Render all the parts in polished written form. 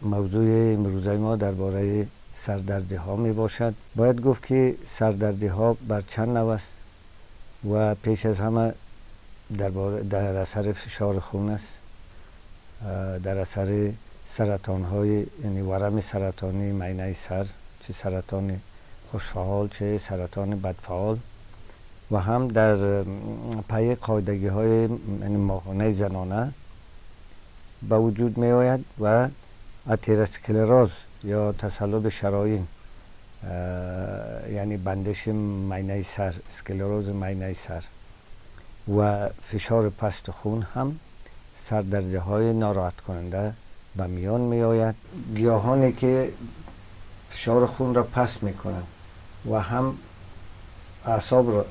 موضوع امروزه ما درباره سردردی ها می باشد. باید گفت که سردردی ها بر چند نوع است و پیش از همه در اثر فشار خون است، در اثر سرطان های، یعنی ورم سرطانی معده سر، چه سرطان خوشفعال چه سرطان بدفعال، و هم در پی قاعدگی های ماهانه زنانه به وجود می آید و اتروسکلروز یا تصلب شرايين، یعنی بندش معده سر، اسکلروز معده سر و فشار پست خون هم سردردی های ناراحت کننده به میان می آید. گیاهانی که فشار خون را پست می کنند و هم اعصاب را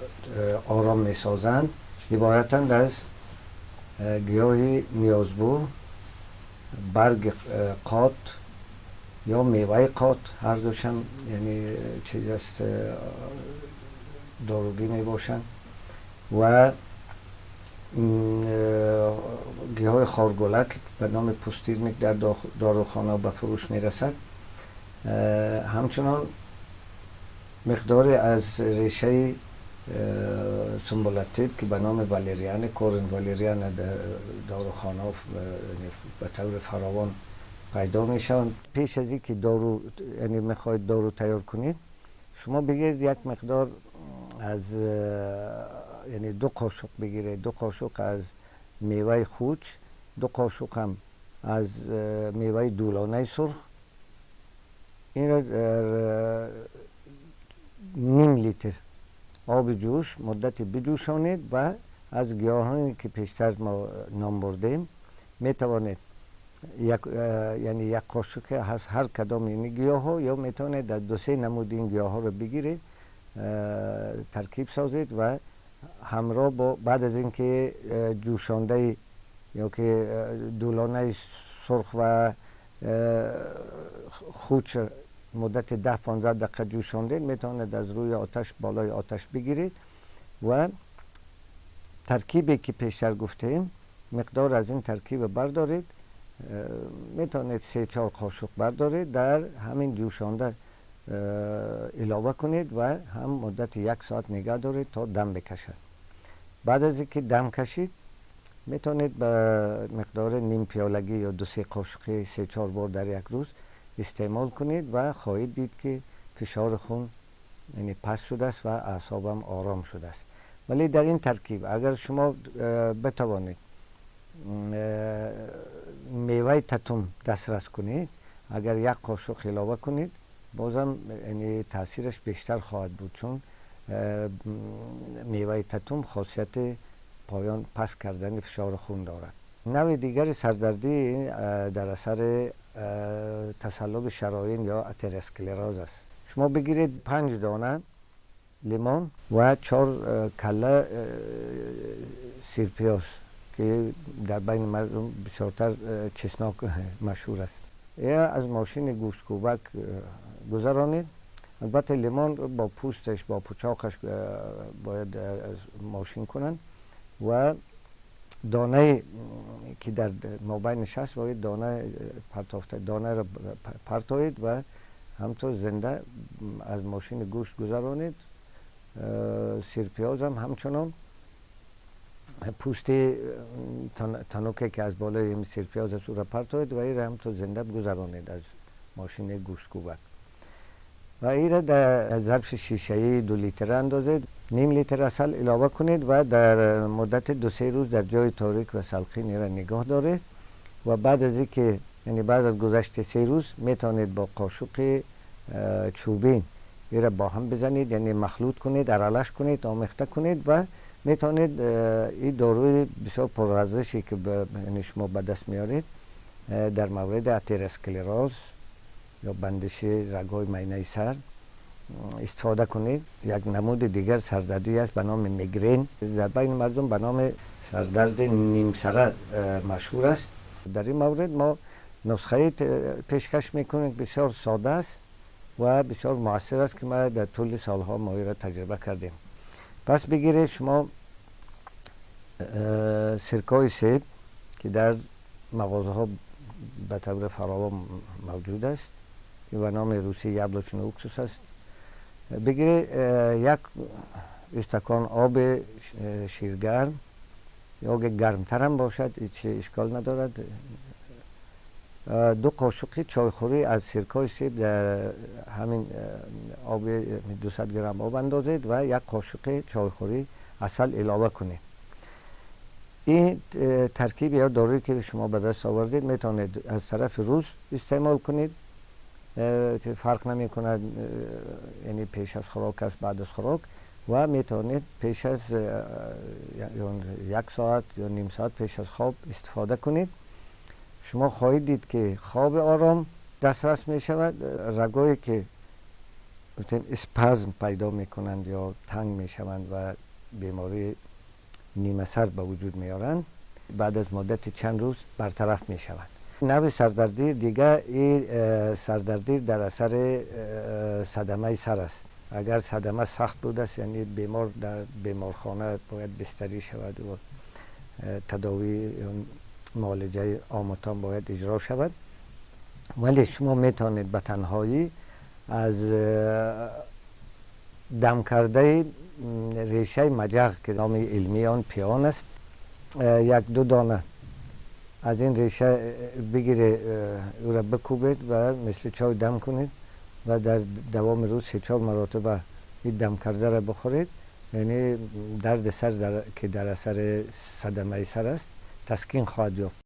آرام می سازند عبارتند از گیاه نیازبو، برگ قات یا میوه قات، هر دوشم یعنی چیز است داروگی می باشند، و گیاه خارگلک به نام پوستیرنیک در داروخانه به فروش می رسد. همچنان مقداری از ریشه سنبولاتیب که به نام والریان، کورن والریان در داروخانه به طور فراوان پیدا می شوند. پیش از اینکه دارو، یعنی میخواید دارو تیار کنید، شما بگیرید یک مقدار از، یعنی 2 قاشق بگیرید، 2 قاشق از میوه خوچ، 2 قاشق هم از میوه دولانه سرخ، این را در نیم لیتر آب جوش مدتی بجوشانید و از گیاهانی که پیشتر ما نام بردیم می توانید یعنی 1 قاشق از هر کدام این گیاه ها، یا می توانید در 2-3 نمود این گیاه ها رو بگیرید، ترکیب سازید و همراه با بعد از اینکه جوشانده یا که دولانه سرخ و خوچ مدت 10-15 دقیقه جوشاندید، میتونید از روی آتش، بالای آتش بگیرید و ترکیبی که پیشتر گفتیم مقدار از این ترکیب بردارید، میتونید 3-4 قاشق بردارید، در همین جوشانده علاوه کنید و هم مدت 1 ساعت نگه دارید تا دم بکشد. بعد از اینکه دم کشید میتونید به مقدار نیم پیالگی یا 2-3 قاشقی 3-4 بار در یک روز استعمال کنید و خواهید دید که فشار خون یعنی پست شده است و اعصابم آرام شده است. ولی در این ترکیب اگر شما بتوانید میوه تتم دسترس کنید، اگر 1 قاشق علاوه کنید، بازم یعنی تاثیرش بیشتر خواهد بود، چون میوه تتم خاصیت پایان پست کردن فشار خون دارد. نوع دیگر سردردی در اثر تصلب شرايين یا اتروسکلروز است. شما بگیرید 5 دانه لیمون و 4 کله سیرپیاز که در بین مردم بسیارتر چسناک مشهور است، یا از ماشین گوشت کوبک گذرانید. البته لیمون با پوستش، با پوچاقش باید از ماشین کنن و دانه که در مابینش هست باید دانه پرتافته، دانه را پرتایید و همطور زنده از ماشین گوشت گذرانید. سیرپیاز هم همچنان پوست تنوکه که از بالای این سیرپیاز است او را پرتایید و این را همطور زنده گذرانید از ماشین گوشت کوبک و این را در ظرف شیشه‌ای 2 لیتر اندازید، نیم لیتر عسل علاوه کنید و در مدت 2-3 روز در جای تاریک و سلخین این را نگاه دارید و بعد از اینکه یعنی بعد از گذشت 3 روز میتونید با قاشق چوبین این را با هم بزنید، یعنی مخلوط کنید، ارالش کنید، آمیخته کنید و میتونید این داروی بسیار پرارزشی که یعنی شما به دست میارید در مورد اتروسکلروز یا بندش رگ‌های معده سر استفاده کنید. یک نمود دیگر سردردی است به نام میگرین، در بین مردم به نام سردرد نیم سره مشهور است. در این مورد ما نسخه پیشکش میکنیم بسیار ساده است و بسیار مؤثر است که ما در طول سالها ما را تجربه کردیم. پس بگیرید شما سرکه سیب که در مغازه ها به طور فراوان موجود است که به نام روسی یابلوچن اکسوس است. بگیری یک استکان آب شیرگرم یا اگه گرمتر هم باشد هیچ اشکال ندارد. 2 قاشق چایخوری از سرکه سیب در همین آب 200 گرم آب اندازید و 1 قاشق چایخوری عسل علاوه کنید. این ترکیب یا دارویی که شما به دست آوردید میتونید از طرف روز استعمال کنید، فرق نمی کند، یعنی پیش از خوراک است بعد از خوراک، و میتونید پیش از 1 ساعت یا نیم ساعت پیش از خواب استفاده کنید. شما خواهید دید که خواب آرام دسترس می شود. رگایی که اسپازم پیدا می کنند یا تنگ می شوند و بیماری نیمه سر به وجود می آورند بعد از مدت چند روز برطرف می شوند. نوع سردردی دیگه این سردردی در اثر صدمه سر است. اگر صدمه سخت بود است یعنی بیمار در بیمارخانه باید بستری شود و تداوی معالجه آموتان باید اجرا شود، ولی شما میتونید به تنهایی از دم کرده ریشه مجغ که نام علمی آن پیان است 1-2 دانه از این ریشه بگیره او را بکوبید و مثل چای دم کنید و در دوام روز 3-4 مرتبه این دم کرده را بخورید. یعنی درد سر که در اثر صدمه سر است تسکین خواهد یافت.